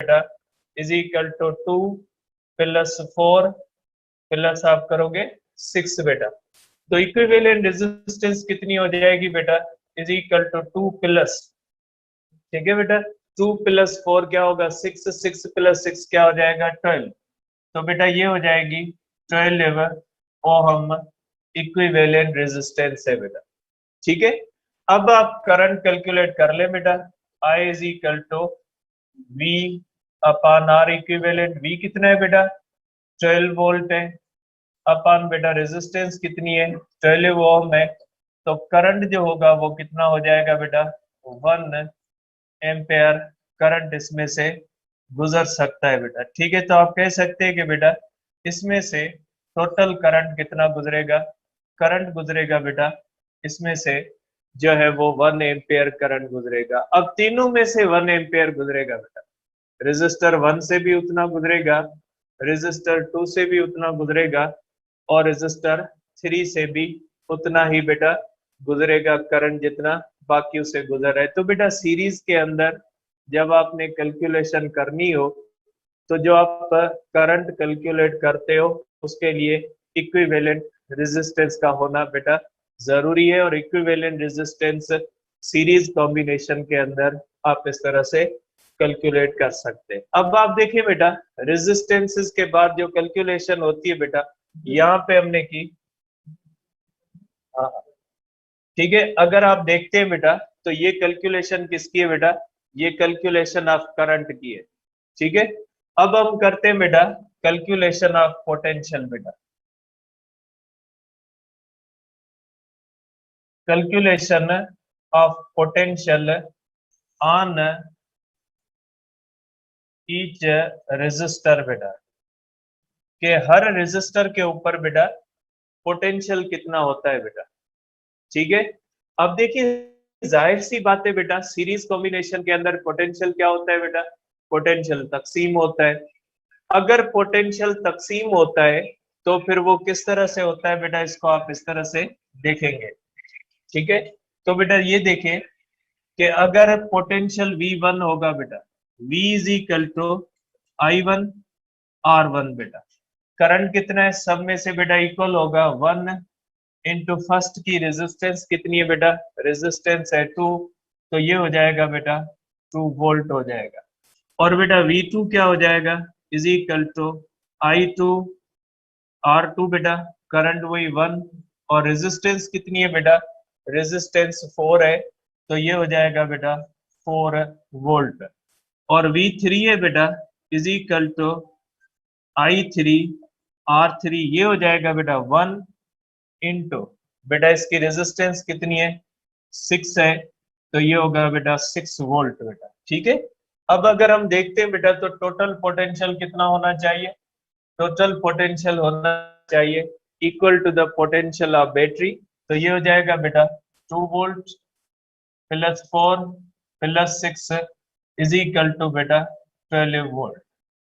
बेटा is equal to 2 plus 4 plus आप करोगे 6 बेटा। तो इक्विवेलेंट रेजिस्टेंस कितनी हो जाएगी बेटा इज इक्वल टू 2 प्लस, ठीक है बेटा 2 प्लस 4 क्या होगा 6, 6 प्लस 6 क्या हो जाएगा 12। तो बेटा ये हो जाएगी 12 ओहम इक्विवेलेंट रेजिस्टेंस है बेटा, ठीक है। अब आप करंट कैलकुलेट कर ले बेटा, I is equal to V upon R equivalent. V कितना है बेटा 12 वोल्ट है, अपॉन बेटा रेजिस्टेंस कितनी है 12 ओम है, तो करंट जो होगा वो कितना हो जाएगा बेटा 1 एम्पेयर करंट इसमें से गुजर सकता है बेटा, ठीक है। तो आप कह सकते हैं कि बेटा इसमें से टोटल करंट कितना गुजरेगा, करंट गुजरेगा बेटा इसमें से जो है वो 1 एम्पेयर करंट गुजरेगा। अब तीनों में से 1 एम्पेयर गुजरेगा बेटा, रेजिस्टर 1 से भी उतना गुजरेगा, रेजिस्टर 2 से भी उतना गुजरेगा और रेजिस्टर 3 से भी उतना ही बेटा गुजरेगा करंट जितना बाकियों से गुजर रहा है। तो बेटा सीरीज के अंदर जब आपने कैलकुलेशन करनी हो तो जो आप करंट कैलकुलेट करते हो उसके लिए इक्विवेलेंट रेजिस्टेंस का होना बेटा जरूरी है, और इक्विवेलेंट रेजिस्टेंस सीरीज कॉम्बिनेशन के अंदर आप इस तरह से कैलकुलेट कर सकते हैं। अब आप देखिए बेटा रेजिस्टेंसेस के बाद जो कैलकुलेशन होती है बेटा यहाँ पे हमने की, हाँ ठीक है। अगर आप देखते हैं बेटा तो ये कैलकुलेशन किसकी है बेटा, ये कैलकुलेशन ऑफ करंट की है, ठीक है। अब हम करते हैं बेटा कैलकुलेशन ऑफ पोटेंशियल बेटा, calculation of potential on each resistor बेटा, कि हर रेजिस्टर के ऊपर बेटा पोटेंशियल कितना होता है बेटा, ठीक है। अब देखिए जाहिर सी बात है बेटा सीरीज कॉम्बिनेशन के अंदर पोटेंशियल क्या होता है बेटा, पोटेंशियल तकसीम होता है। अगर पोटेंशियल तकसीम होता है तो फिर वो किस तरह से होता है बेटा, इसको आप इस तरह से देखेंगे, ठीक है। तो बेटा ये देखें कि अगर पोटेंशियल V1 होगा बेटा, V is equal to I1 R1 बेटा, करंट कितना है सब में से बेटा इक्वल होगा 1 इंटू फर्स्ट की रेजिस्टेंस कितनी है बेटा, रेजिस्टेंस है 2, तो ये हो जाएगा बेटा 2 वोल्ट हो जाएगा। और बेटा V2 क्या हो जाएगा is equal to I2 R2 बेटा, करंट वही 1 और रेजिस्टेंस कितनी है बेटा, रेजिस्टेंस 4 है, तो ये हो जाएगा बेटा 4 वोल्ट। और V3 है बेटा is equal to I3 R3, ये हो जाएगा बेटा 1 इंटू बेटा इसकी रेजिस्टेंस कितनी है 6 है, तो ये होगा बेटा 6 वोल्ट बेटा, ठीक है। अब अगर हम देखते हैं बेटा तो टोटल पोटेंशियल कितना होना चाहिए, टोटल पोटेंशियल होना चाहिए equal to the potential of battery, तो ये हो जाएगा बेटा 2 volt plus 4 plus 6 is equal to बेटा 12 वोल्ट।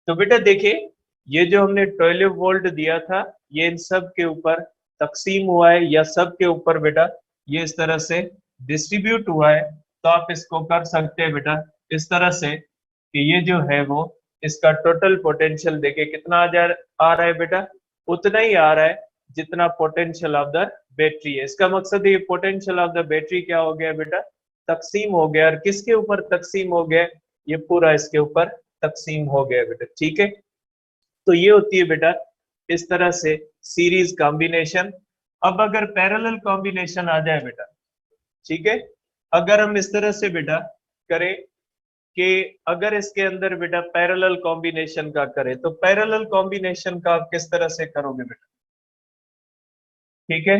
तो बेटा देखिए ये जो हमने 12 वोल्ट दिया था ये इन सब के ऊपर तकसीम हुआ है या सब के ऊपर बेटा ये इस तरह से डिस्ट्रीब्यूट हुआ है। तो आप इसको कर सकते हैं बेटा इस तरह से कि ये जो है वो इसका टोटल पोटेंशियल देखे कितना आ रहा है बेटा, उतना ही आ रहा है जितना पोटेंशियल ऑफ द बैटरी है। इसका मकसद ये पोटेंशियल ऑफ द बैटरी क्या हो गया बेटा, तकसीम हो गया। और किसके ऊपर तकसीम हो गया, ये पूरा इसके ऊपर तकसीम हो गया बेटा, ठीक है। तो ये होती है बेटा इस तरह से सीरीज कॉम्बिनेशन। अब अगर पैरेलल कॉम्बिनेशन आ जाए बेटा, ठीक है, अगर हम इस तरह से बेटा करें कि अगर इसके अंदर बेटा पैरेलल कॉम्बिनेशन का करें तो पैरेलल कॉम्बिनेशन का आप किस तरह से करोगे बेटा, ठीक है।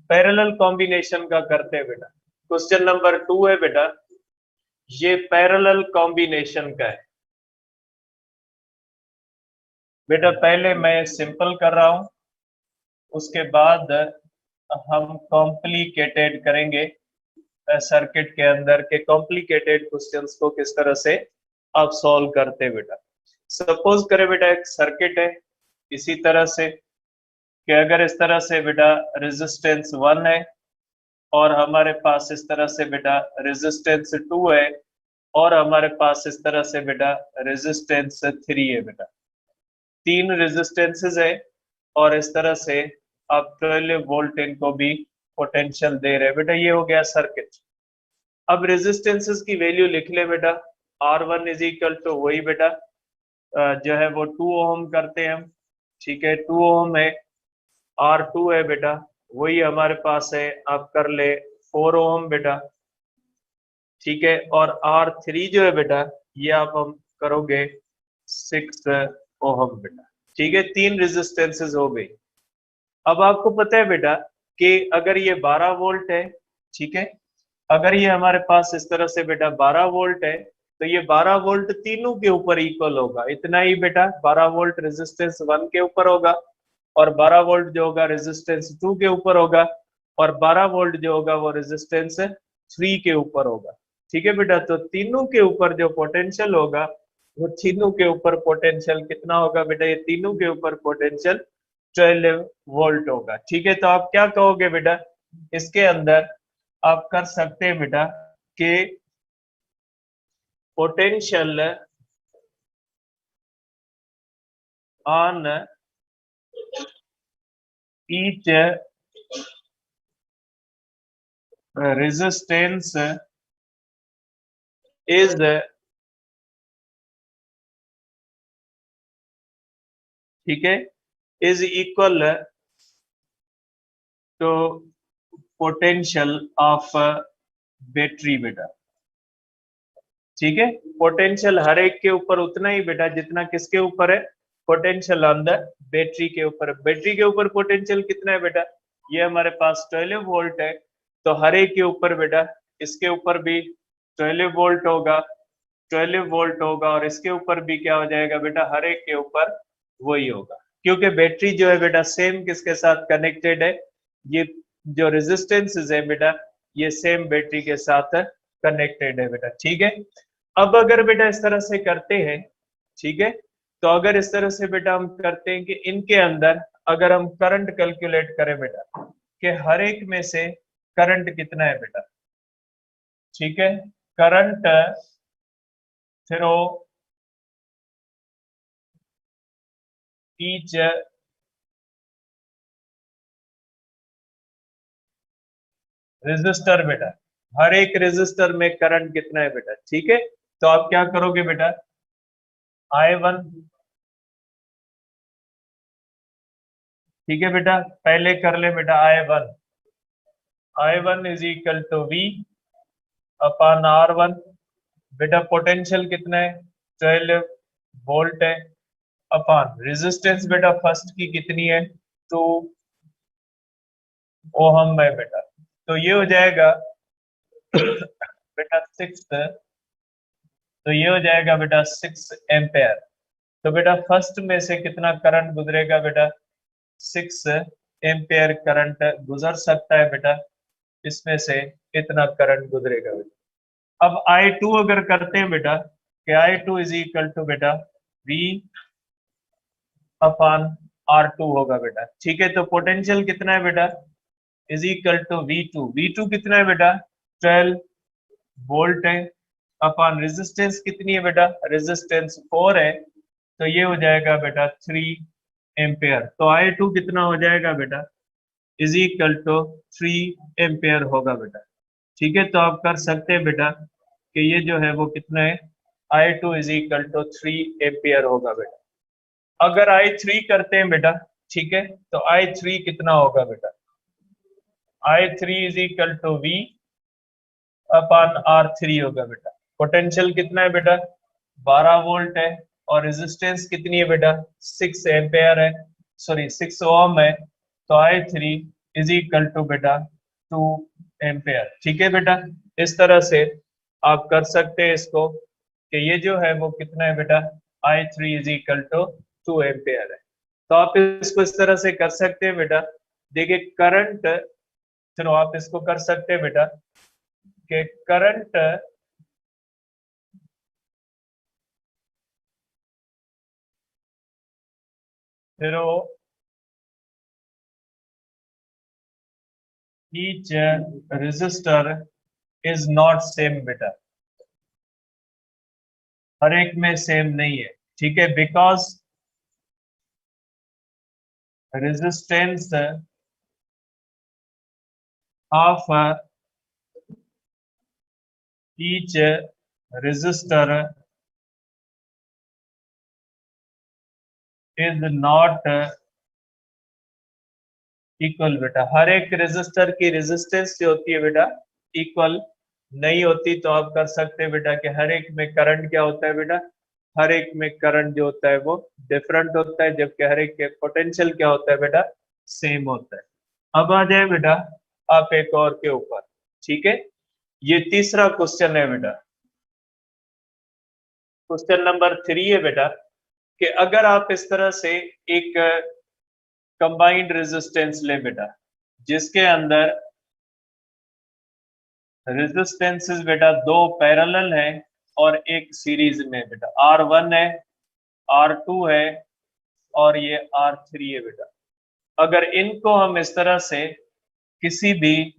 पैरेलल कॉम्बिनेशन का करते हैं बेटा, क्वेश्चन नंबर 2 है बेटा, ये पैरेलल कॉम्बिनेशन का है बेटा। पहले मैं सिंपल कर रहा हूं, उसके बाद हम कॉम्प्लिकेटेड करेंगे सर्किट के अंदर के कॉम्प्लिकेटेड क्वेश्चंस को किस तरह से आप सॉल्व करते बेटा। सपोज करें बेटा एक सर्किट है इसी तरह से कि अगर इस तरह से बेटा रेजिस्टेंस 1 है और हमारे पास इस तरह से बेटा रेजिस्टेंस 2 है और हमारे पास इस तरह से बेटा रेजिस्टेंस 3 है बेटा, 3 रेजिस्टेंसेस है और इस तरह से आप 12 वोल्ट इनको भी पोटेंशियल दे रहे हैं बेटा। ये हो गया सर्किट। अब रेजिस्टेंसेस की वैल्यू लिख ले बेटा। R1 इज इक्वल टू वही बेटा जो है वो 2 ओम करते हैं हम, ठीक है, 2 ओम है। R2 है बेटा वही हमारे पास है, आप कर ले 4 ओम बेटा, ठीक है। और R3 जो है बेटा ये आप हम करोगे 6 ओम बेटा, ठीक है। 3 रेजिस्टेंसेस हो गई। अब आपको पता है बेटा कि अगर ये 12 वोल्ट है, ठीक है, अगर ये हमारे पास इस तरह से बेटा 12 वोल्ट है तो ये 12 वोल्ट तीनों के ऊपर इक्वल होगा, इतना ही बेटा। 12 वोल्ट रेजिस्टेंस 1 के ऊपर होगा और 12 वोल्ट जो होगा रेजिस्टेंस 2 के ऊपर होगा और 12 वोल्ट जो होगा वो रेजिस्टेंस 3 के ऊपर होगा, ठीक है बेटा। तो तीनों के ऊपर जो पोटेंशियल होगा वो तीनों के ऊपर पोटेंशियल कितना होगा बेटा, ये तीनों के ऊपर पोटेंशियल 12 वोल्ट होगा, ठीक है। तो आप क्या कहोगे बेटा, इसके अंदर आप कर सकते हैं बेटा कि potential on each resistance is, ठीक है, is equal to potential of battery बेटा, ठीक है। पोटेंशियल हर एक के ऊपर उतना ही बेटा जितना किसके ऊपर है, पोटेंशियल ऑन द बैटरी के ऊपर। बैटरी के ऊपर पोटेंशियल कितना है बेटा, ये हमारे पास 12 वोल्ट है, तो हर एक के ऊपर बेटा इसके ऊपर भी 12 वोल्ट होगा, 12 वोल्ट होगा और इसके ऊपर भी क्या हो जाएगा बेटा, हर एक के ऊपर वही होगा, क्योंकि बैटरी जो है बेटा सेम किसके साथ कनेक्टेड है, ये जो रेजिस्टेंस है बेटा ये सेम बैटरी के साथ कनेक्टेड है बेटा, ठीक है। अब अगर बेटा इस तरह से करते हैं, ठीक है, तो अगर इस तरह से बेटा हम करते हैं कि इनके अंदर अगर हम करंट कैलकुलेट करें बेटा कि हर एक में से करंट कितना है बेटा, ठीक है, करंट थ्रो ईच रेजिस्टर बेटा, हर एक रेजिस्टर में करंट कितना है बेटा, ठीक है। तो आप क्या करोगे बेटा, I1, ठीक है बेटा, पहले कर ले बेटा I1, I1 is equal to V upon R1 बेटा। पोटेंशियल कितना है, 12 वोल्ट है, अपॉन रेजिस्टेंस बेटा फर्स्ट की कितनी है, 2 ओहम है बेटा। तो ये हो जाएगा बेटा 6, तो ये हो जाएगा बेटा 6 एम्पेयर। तो बेटा फर्स्ट में से कितना करंट गुजरेगा बेटा, 6 एम्पेयर करंट गुजर सकता है बेटा, इसमें से इतना करंट गुजरेगा बेटा। अब I2 अगर करते हैं बेटा कि I2 इज इक्वल टू बेटा V अपॉन R2 होगा बेटा, ठीक है। तो पोटेंशियल कितना है बेटा, is equal to V2, V2 कितना है बेटा 12 वोल्ट है, अपॉन रेजिस्टेंस कितनी है बेटा, रेजिस्टेंस 4 है, तो ये हो जाएगा बेटा 3 एम्पेयर। तो I2 कितना हो जाएगा बेटा, इज इक्वल टू 3 एम्पेयर होगा बेटा, ठीक है। तो आप कर सकते हैं बेटा कि ये जो है वो कितना है, I2 is equal to 3 ampere होगा बेटा। अगर I3 करते हैं बेटा, ठीक है, तो I3 कितना होगा बेटा, I3 is equal to V upon R3 होगा बेटा। पोटेंशियल कितना है बेटा, 12 वोल्ट है और रेजिस्टेंस कितनी है बेटा, 6 एम्पेयर है, सॉरी 6 ओम है। तो I3 इज इक्वल टू बेटा 2 एम्पेयर, ठीक है बेटा। इस तरह से आप कर सकते हैं इसको कि ये जो है वो कितना है बेटा, I3 is equal to 2 ampere है। तो आप इसको इस तरह से कर सकते हैं बेटा। देखिए करंट, चलो आप इसको कर सकते हैं बेटा कि current through each resistor is not same बेटा, हर एक में सेम नहीं है, ठीक है, because resistance of each resistor is not equal. बेटा हर एक रेजिस्टर की रेजिस्टेंस जो होती है बेटा इक्वल नहीं होती, तो आप कर सकते हैं बेटा कि हर एक में करंट क्या होता है बेटा, हर एक में करंट जो होता है वो डिफरेंट होता है, जबकि हर एक के पोटेंशियल क्या होता है बेटा, सेम होता है। अब आ जाए बेटा आप एक और के ऊपर, ठीक है, ये तीसरा क्वेश्चन है बेटा, क्वेश्चन नंबर 3 है बेटा कि अगर आप इस तरह से एक कंबाइंड रेजिस्टेंस लें बेटा, जिसके अंदर रेजिस्टेंसेस बेटा दो पैरेलल है और एक सीरीज में बेटा, R1 है, R2 है और ये R3 है बेटा। अगर इनको हम इस तरह से किसी भी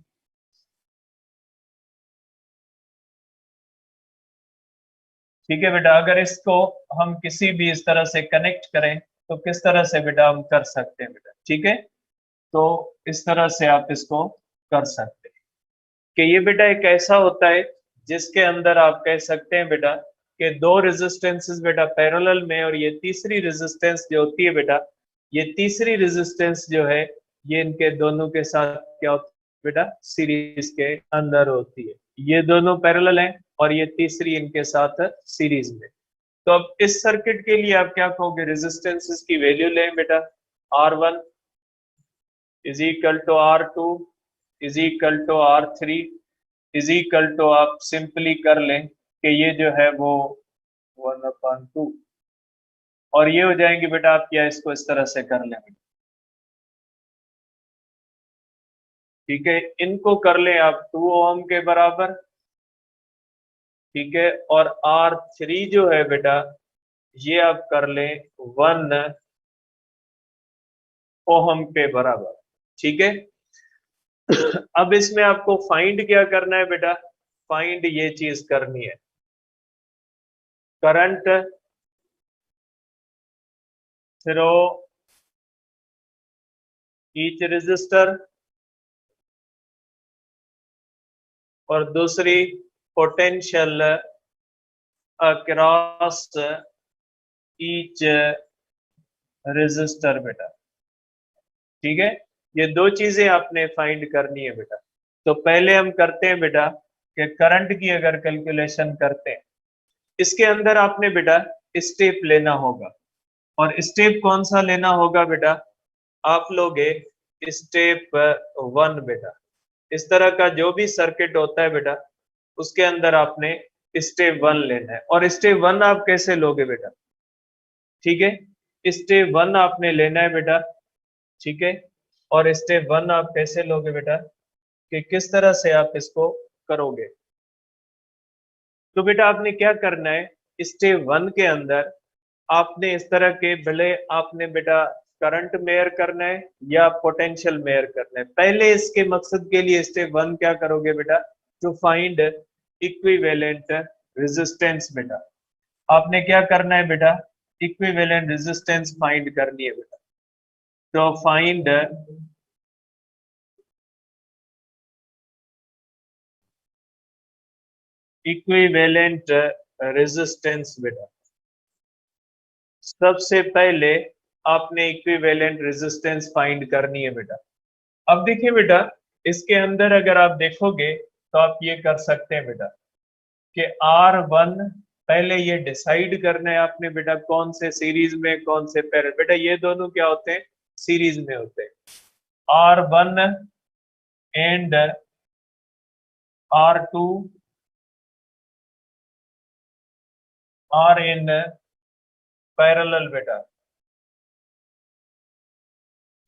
ठीक है बेटा, अगर इसको हम किसी भी इस तरह से कनेक्ट करें तो किस तरह से बेटा हम कर सकते हैं बेटा, ठीक है, तो इस तरह से आप इसको कर सकते हैं कि ये बेटा एक ऐसा होता है जिसके अंदर आप कह सकते हैं बेटा कि दो रेजिस्टेंसेस बेटा पैरेलल में, और ये तीसरी रेजिस्टेंस जो होती है बेटा, ये तीसरी रेजिस्टेंस जो है ये इनके दोनों के साथ क्या होती है बेटा, सीरीज के अंदर होती है। ये दोनों पैरेलल हैं और ये तीसरी इनके साथ सीरीज में। तो अब इस सर्किट के लिए आप क्या कहोगे, रेजिस्टेंसेस की वैल्यू लें बेटा, R1 is equal to R2 is equal to R3 is equal to, आप सिंपली कर लें कि ये जो है वो 1/2, और ये हो जाएंगे बेटा आप क्या इसको इस तरह से कर लें, ठीक है, इनको कर लें आप 2 ओम के बराबर, ठीक है, और R3 जो है बेटा ये आप कर लें 1 ओहम के बराबर, ठीक है। अब इसमें आपको फाइंड क्या करना है बेटा, फाइंड ये चीज करनी है, करंट थ्रो ईच रेजिस्टर, और दूसरी पोटेंशियल अक्रॉस ईच रेजिस्टर बेटा, ठीक है, ये दो चीजें आपने फाइंड करनी है बेटा। तो पहले हम करते हैं बेटा कि करंट की अगर कैलकुलेशन करते हैं, इसके अंदर आपने बेटा स्टेप लेना होगा, और स्टेप कौन सा लेना होगा बेटा, आप लोगे स्टेप 1 बेटा। इस तरह का जो भी सर्किट होता है बेटा उसके अंदर आपने स्टेप 1 लेना है, और स्टेप 1 आप कैसे लोगे बेटा, ठीक है, स्टेप 1 आपने लेना है बेटा, ठीक है, और स्टेप 1 आप कैसे लोगे बेटा कि किस तरह से आप इसको करोगे। तो बेटा आपने क्या करना है, स्टेप 1 के अंदर आपने इस तरह के, भले आपने बेटा करंट मेयर करना है या पोटेंशियल मेयर करना है, पहले इसके मकसद के लिए स्टेप 1 क्या करोगे बेटा, टू फाइंड इक्विवेलेंट रेजिस्टेंस बेटा, आपने क्या करना है बेटा, इक्विवेलेंट रेजिस्टेंस फाइंड करनी है बेटा। तो फाइंड इक्विवेलेंट रेजिस्टेंस बेटा, सबसे पहले आपने इक्विवेलेंट रेजिस्टेंस फाइंड करनी है बेटा। अब देखिए बेटा इसके अंदर अगर आप देखोगे तो आप ये कर सकते हैं बेटा कि R1 पहले ये डिसाइड करना है आपने बेटा कौन से सीरीज में कौन से पैरेलल, बेटा ये दोनों क्या होते हैं, सीरीज में होते हैं, R1 and R2 are in parallel बेटा,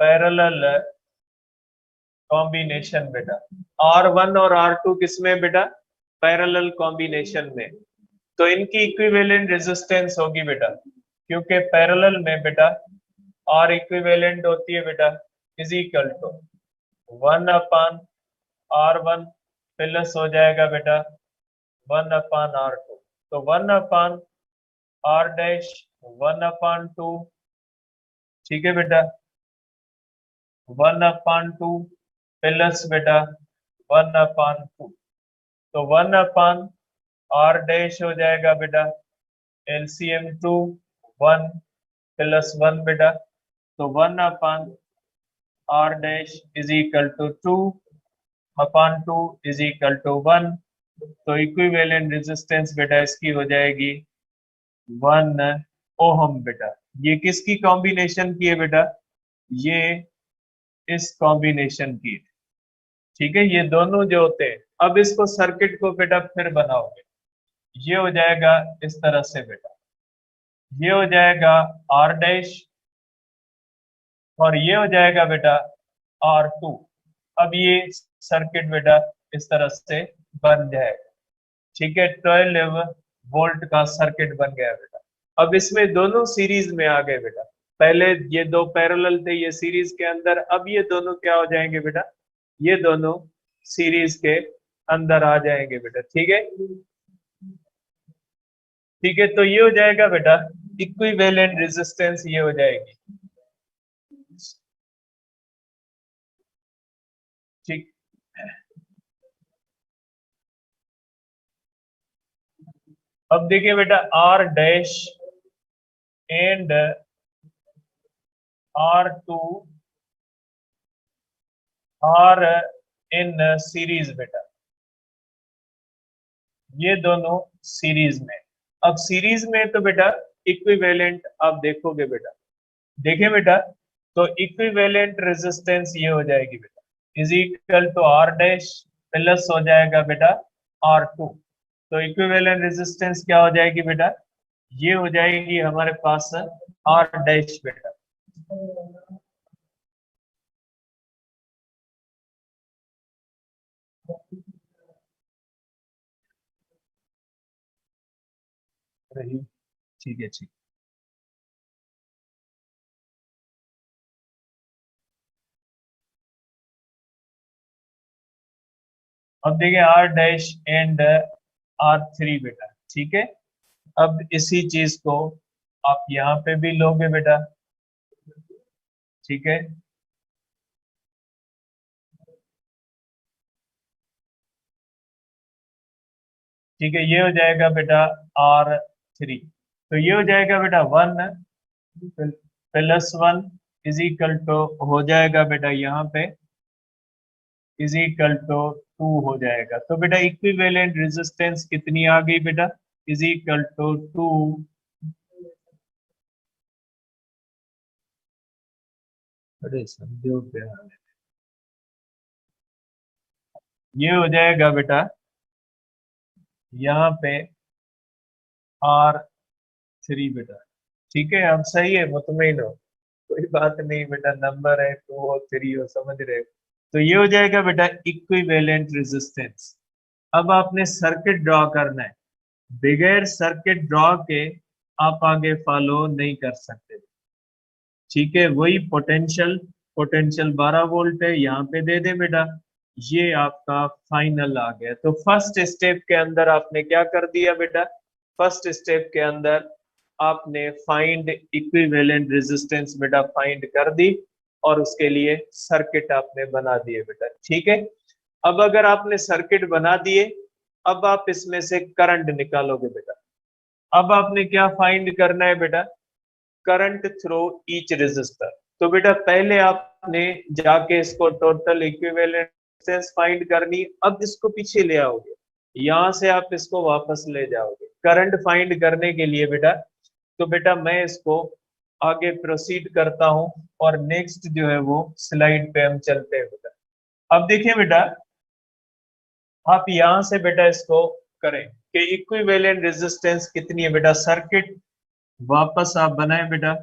पैरेलल कॉम्बिनेशन बेटा, R1 और R2 किसमें बेटा, पैरेलल कॉम्बिनेशन में, तो इनकी इक्विवेलेंट रेजिस्टेंस होगी बेटा, क्योंकि पैरेलल में बेटा R इक्विवेलेंट होती है बेटा is equal to 1/R1 plus हो जाएगा बेटा 1/R2, तो 1/R1 आर डैश 1/2, ठीक है बेटा, 1/2 प्लस बेटा 1/2, तो 1/r डैश हो जाएगा बेटा एलसीएम 2 1 प्लस 1 बेटा, तो 1/r dash is equal to 2/2 is equal to 1, तो इक्विवेलेंट रेजिस्टेंस बेटा इसकी हो जाएगी 1 ओहम बेटा। ये किसकी कॉम्बिनेशन की है बेटा, ये इस कॉम्बिनेशन की, ठीक है, ये दोनों जो होते हैं। अब इसको सर्किट को बेटा फिर बनाओगे, ये हो जाएगा इस तरह से बेटा, ये हो जाएगा आर डैश और ये हो जाएगा बेटा R2। अब ये सर्किट बेटा इस तरह से बन जाएगा, ठीक है, 12 वोल्ट का सर्किट बन गया बेटा। अब इसमें दोनों सीरीज में आ गए बेटा, पहले ये दो पैरेलल थे ये सीरीज के अंदर, अब ये दोनों क्या हो जाएंगे बेटा, ये दोनों सीरीज के अंदर आ जाएंगे बेटा, ठीक है, ठीक है, तो ये हो जाएगा बेटा इक्विवेलेंट रेजिस्टेंस, ये हो जाएगी, ठीक। अब देखिए बेटा R dash and R2 are in series बेटा, ये दोनों सीरीज में। अब सीरीज में तो बेटा इक्विवेलेंट आप देखोगे बेटा, देखिए बेटा, तो इक्विवेलेंट रेजिस्टेंस ये हो जाएगी बेटा is equal to R dash plus हो जाएगा बेटा R2, तो इक्विवेलेंट रेजिस्टेंस क्या हो जाएगी बेटा, ये हो जाएगी हमारे पास आर डैश बेटा, रही, ठीक है, ठीक। अब देखिए आर डैश एंड R3 बेटा, ठीक है, अब इसी चीज को आप यहाँ पे भी लोगे बेटा, ठीक है, ठीक है, ये हो जाएगा बेटा R3, तो ये हो जाएगा बेटा 1 + 1 इज इक्वल टू हो जाएगा बेटा यहाँ पे इज इक्वल टू 2 हो जाएगा, तो बेटा इक्विवेलेंट रेजिस्टेंस कितनी आ गई बेटा, इज इक्वल टू 2, अरे समझो क्या, ये हो जाएगा बेटा यहाँ पे R3 बेटा, ठीक है, अब सही है, मुतमईन हो, कोई बात नहीं बेटा, नंबर है 2 हो 3 हो, समझ रहे हो, तो ये हो जाएगा बेटा इक्विवेलेंट रेजिस्टेंस। अब आपने सर्किट ड्रॉ करना है, बगैर सर्किट ड्रॉ के आप आगे फॉलो नहीं कर सकते, ठीक है, वही पोटेंशियल, पोटेंशियल 12 वोल्ट है, यहाँ पे दे दे बेटा, ये आपका फाइनल आ गया। तो फर्स्ट स्टेप के अंदर आपने क्या कर दिया बेटा, फर्स्ट स्टेप के अंदर आपने फाइंड इक्विवेलेंट रेजिस्टेंस बेटा फाइंड कर दी और उसके लिए सर्किट आपने बना दिए बेटा, ठीक है। अब अगर आपने सर्किट बना दिए, अब आप इसमें से करंट निकालोगे बेटा, अब आपने क्या फाइंड करना है बेटा, करंट थ्रू ईच रेजिस्टर। तो बेटा पहले आपने जाके इसको टोटल इक्विवेलेंट रेजिस्टेंस फाइंड करनी, अब इसको पीछे ले आओगे, यहां से आप इसको वापस ले जाओगे करंट फाइंड करने के लिए बेटा। तो बेटा मैं इसको आगे प्रोसीड करता हूं और नेक्स्ट जो है वो स्लाइड पे हम चलते हैं बेटा। अब देखिए बेटा, आप यहां से बेटा इसको करें कि इक्विवेलेंट रेजिस्टेंस कितनी है बेटा, सर्किट वापस आप बनाए बेटा,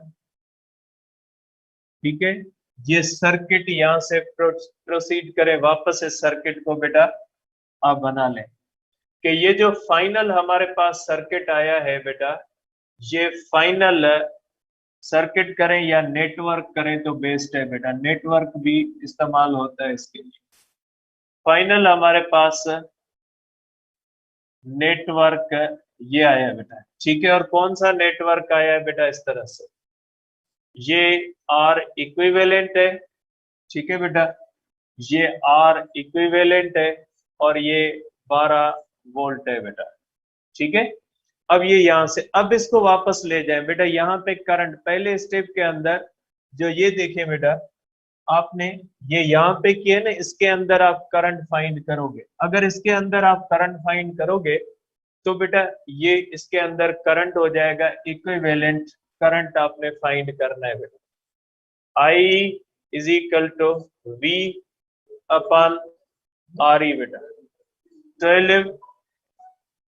ठीक है, ये सर्किट यहां से प्रोसीड करें, वापस इस सर्किट को बेटा आप बना लें कि ये जो फाइनल हमारे पास सर्किट आया है बेटा, ये फाइनल सर्किट करें या नेटवर्क करें तो बेस्ट है बेटा, नेटवर्क भी इस्तेमाल होता है इसके लिए। फाइनल हमारे पास नेटवर्क ये आया बेटा, ठीक है। और कौन सा नेटवर्क आया है बेटा इस तरह से, ये आर इक्विवेलेंट है, ठीक है बेटा, ये आर इक्विवेलेंट है और ये 12 वोल्ट है बेटा, ठीक है। अब ये यहां से, अब इसको वापस ले जाए बेटा, यहाँ पे करंट पहले स्टेप के अंदर जो ये देखिए बेटा, आपने ये यहाँ पे किया ना, इसके अंदर आप करंट फाइंड करोगे। अगर इसके अंदर आप करंट फाइंड करोगे तो बेटा ये इसके अंदर करंट हो जाएगा इक्विवेलेंट करंट, आपने फाइंड करना है बेटा। I is equal to V upon R E बेटा, 12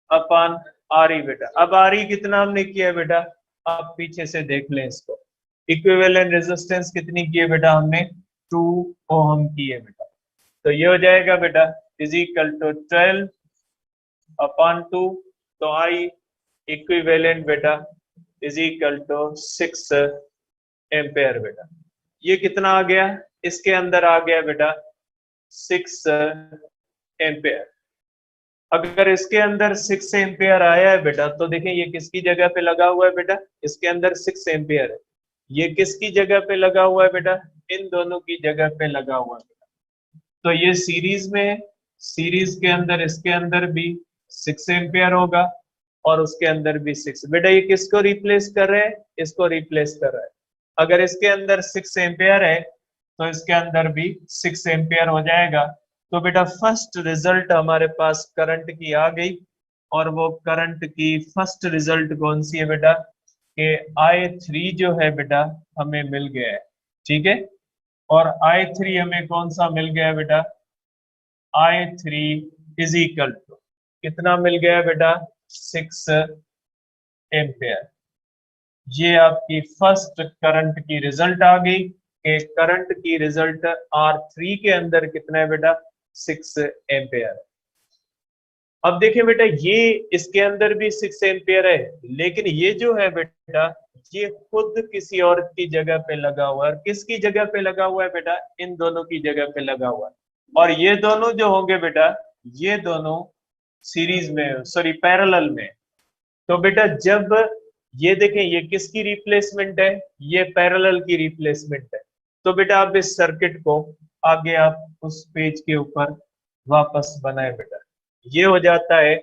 अपॉन आर ई बेटा। अब आर ई कितना हमने किया बेटा, आप पीछे से देख लें इसको, इक्विवेलेंट रेजिस्टेंस कितनी की है बेटा हमने, 2 ओम की है बेटा। तो ये हो जाएगा बेटा इज इक्वल टू 12 अपॉन 2, तो आई इक्विवेलेंट बेटा इज इक्वल टू 6 एम्पेयर बेटा। ये कितना आ गया, इसके अंदर आ गया बेटा 6 एम्पेयर। अगर इसके अंदर 6 एम्पेयर आया है बेटा, तो देखें ये किसकी जगह पे लगा हुआ है बेटा, इसके अंदर 6 एम्पेयर है, ये किसकी जगह पे लगा हुआ है बेटा, इन दोनों की जगह पे लगा हुआ है बेटा। तो ये सीरीज में है, सीरीज के अंदर इसके अंदर भी 6 एम्पेयर होगा और उसके अंदर भी 6। बेटा ये किसको रिप्लेस कर रहे हैं, इसको रिप्लेस कर रहा है। अगर इसके अंदर 6 एम्पेयर है तो इसके अंदर भी 6 एम्पेयर हो जाएगा। तो बेटा फर्स्ट रिजल्ट हमारे पास करंट की आ गई, और वो करंट की फर्स्ट रिजल्ट कौन सी है बेटा, कि I3 जो है बेटा हमें मिल गया है, ठीक है। और I3 हमें कौन सा मिल गया है बेटा, I3 इज इक्वल टू कितना मिल गया बेटा, 6 एम्पेयर। ये आपकी फर्स्ट करंट की रिजल्ट आ गई कि करंट की रिजल्ट R3 के अंदर कितना है बेटा, 6 एम्पेयर। अब देखिए बेटा ये इसके अंदर भी 6 एम्पेयर है, लेकिन ये जो है बेटा ये खुद किसी और की जगह पे लगा हुआ है। किसकी जगह पे लगा हुआ है बेटा, इन दोनों की जगह पे लगा हुआ है। और ये दोनों जो होंगे बेटा, ये दोनों सीरीज में, सॉरी पैरेलल में। तो बेटा जब ये देखें ये किसकी रिप्लेसमेंट है, ये पैरेलल की रिप्लेसमेंट है। तो बेटा आप इस सर्किट को आगे आप उस पेज के ऊपर वापस बनाए बेटा। ये हो जाता है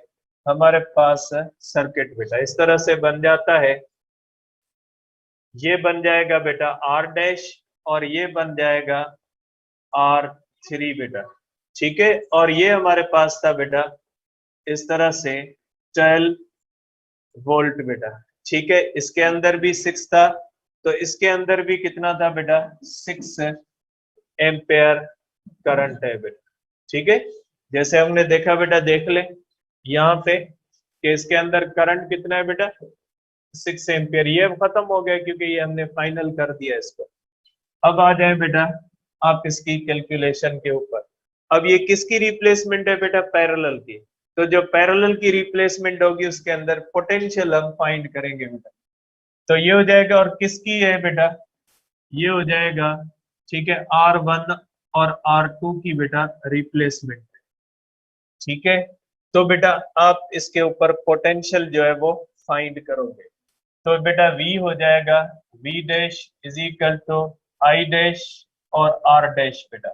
हमारे पास सर्किट बेटा, इस तरह से बन जाता है। ये बन जाएगा बेटा आर डैश और ये बन जाएगा R3 बेटा, ठीक है। और ये हमारे पास था बेटा इस तरह से 12 वोल्ट बेटा, ठीक है। इसके अंदर भी 6 था, तो इसके अंदर भी कितना था बेटा, 6 एम्पेयर करंट है बेटा, ठीक है। जैसे हमने देखा बेटा, देख ले यहाँ पे कि इसके अंदर करंट कितना है बेटा, 6 एम्पियर। ये खत्म हो गया क्योंकि ये हमने फाइनल कर दिया इसको। अब आ जाए बेटा आप इसकी कैलकुलेशन के ऊपर। अब ये किसकी रिप्लेसमेंट है बेटा, पैरेलल की। तो जो पैरेलल की रिप्लेसमेंट होगी उसके अंदर पोटेंशियल हम फाइंड करेंगे बेटा। तो ये हो जाएगा, और किसकी है बेटा, ये हो जाएगा, ठीक है, R1 और R2 की बेटा रिप्लेसमेंट, ठीक है। तो बेटा आप इसके ऊपर पोटेंशियल जो है वो फाइंड करोगे। तो बेटा V हो जाएगा V dash is equal to I dash और R डैश बेटा।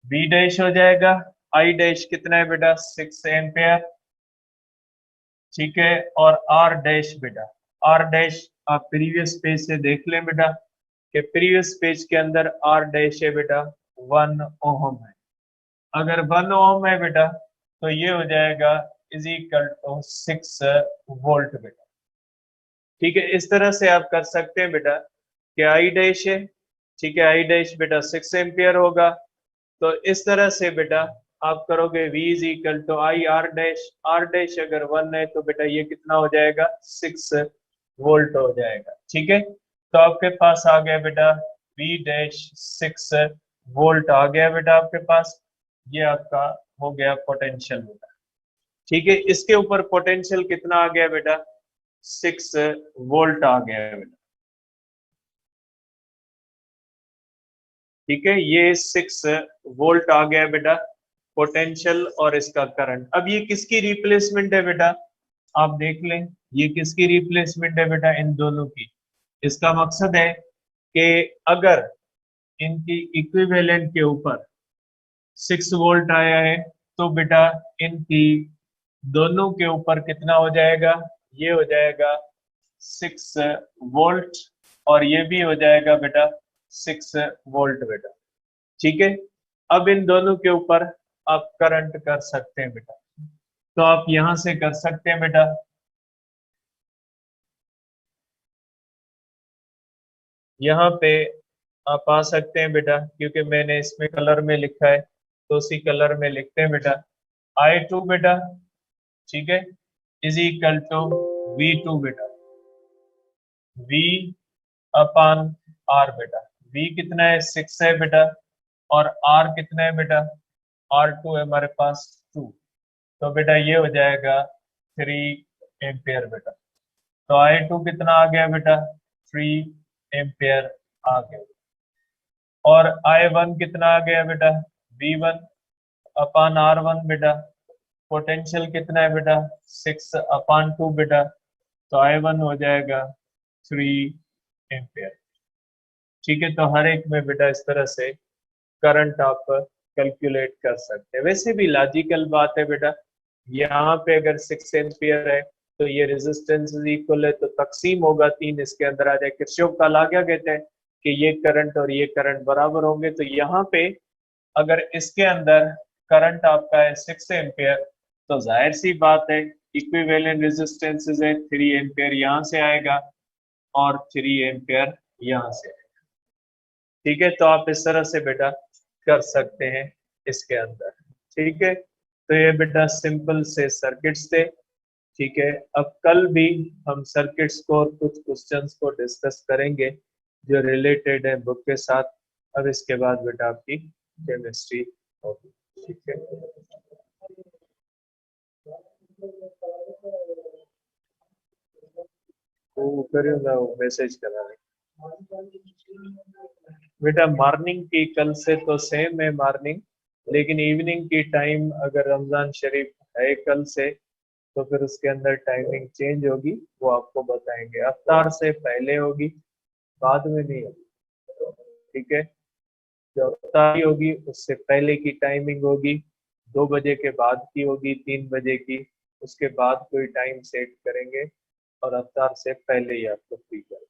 V डैश हो जाएगा, I डैश कितना है बेटा, 6 एम्पेयर, ठीक है। और R डैश बेटा, R डैश आप प्रीवियस पेज से देख लें बेटा कि प्रीवियस पेज के अंदर R डैश है बेटा 1 ओम है। अगर 1 ओम है बेटा तो ये हो जाएगा इज इक्वल टू 6 वोल्ट बेटा, ठीक है। इस तरह से आप कर सकते हैं बेटा कि आई डैश है, ठीक है, आई डैश बेटा 6 एम्पियर होगा। तो इस तरह से बेटा आप करोगे V is equal to I R dash अगर 1 है तो बेटा ये कितना हो जाएगा, 6 वोल्ट हो जाएगा, ठीक है। तो आपके पास आ गया बेटा V डैश 6 वोल्ट आ गया बेटा आपके पास। ये आपका हो गया पोटेंशियल बेटा, ठीक है। इसके ऊपर पोटेंशियल कितना आ गया बेटा, 6 वोल्ट आ गया है बेटा, ठीक है। ये 6 वोल्ट आ गया बेटा पोटेंशियल और इसका करंट। अब ये किसकी रिप्लेसमेंट है बेटा, आप देख लें, ये किसकी रिप्लेसमेंट है बेटा? इन दोनों की। इसका मकसद है कि अगर इनकी इक्विवेलेंट के ऊपर 6 वोल्ट आया है तो बेटा इनकी दोनों के ऊपर कितना हो जाएगा? ये हो जाएगा 6 वोल्ट, और ये भी हो जाएगा बेटा 6 वोल्ट बेटा। ठीक है, अब इन दोनों के ऊपर आप करंट कर सकते हैं बेटा। तो आप यहां से कर सकते हैं बेटा, यहाँ पे आप आ सकते हैं बेटा, क्योंकि मैंने इसमें कलर में लिखा है तो उसी कलर में लिखते हैं बेटा। I2 बेटा, ठीक है, इज इक्वल टू V2 बेटा, V अपान R बेटा। V कितना है? 6 है बेटा, और R कितना है बेटा? R2 है हमारे पास 2। तो बेटा ये हो जाएगा 3 एम्पियर बेटा। तो I2 कितना आ गया बेटा? 3 एम्पियर आ गया। और I1 कितना आ गया बेटा? V1 अपान R1 बेटा। पोटेंशियल कितना है बेटा? 6/2 बेटा। तो I1 हो जाएगा 3 एम्पियर। ठीक है, तो हर एक में बेटा इस तरह से करंट आप कैलकुलेट कर सकते हैं। वैसे भी लॉजिकल बात है बेटा, यहाँ पे अगर 6 एम्पियर है तो ये रेजिस्टेंस इक्वल है, तो तकसीम होगा 3, इसके अंदर आ जाए। किरचॉफ का लॉ क्या कहते हैं कि ये करंट और ये करंट बराबर होंगे। तो यहाँ पे अगर इसके अंदर करंट आपका है 6 एम्पियर, तो जाहिर सी बात है इक्विवेलेंट रेजिस्टेंसेस है 3 एम्पियर यहाँ से आएगा और 3 एम्पियर यहाँ से आएगा। ठीक है, तो आप इस तरह से बेटा कर सकते हैं इसके अंदर। ठीक है, तो ये बेटा सिंपल से सर्किट्स थे। ठीक है, अब कल भी हम सर्किट्स को और कुछ क्वेश्चंस को डिस्कस करेंगे जो रिलेटेड है बुक के साथ। अब इसके बाद बेटा आपकी केमिस्ट्री होगी। ठीक है, वो करूँगा, वो मैसेज करा रहे बेटा। मॉर्निंग की कल से तो सेम है मॉर्निंग, लेकिन इवनिंग की टाइम अगर रमजान शरीफ है कल से तो फिर उसके अंदर टाइमिंग चेंज होगी, वो आपको बताएंगे। अफ्तार से पहले होगी, बाद में नहीं होगी। ठीक है, जो अफ्तारी होगी उससे पहले की टाइमिंग होगी, 2 बजे के बाद की होगी, 3 बजे की। उसके बाद कोई टाइम सेट करेंगे और अफ्तार से पहले ही आपको फ्री कर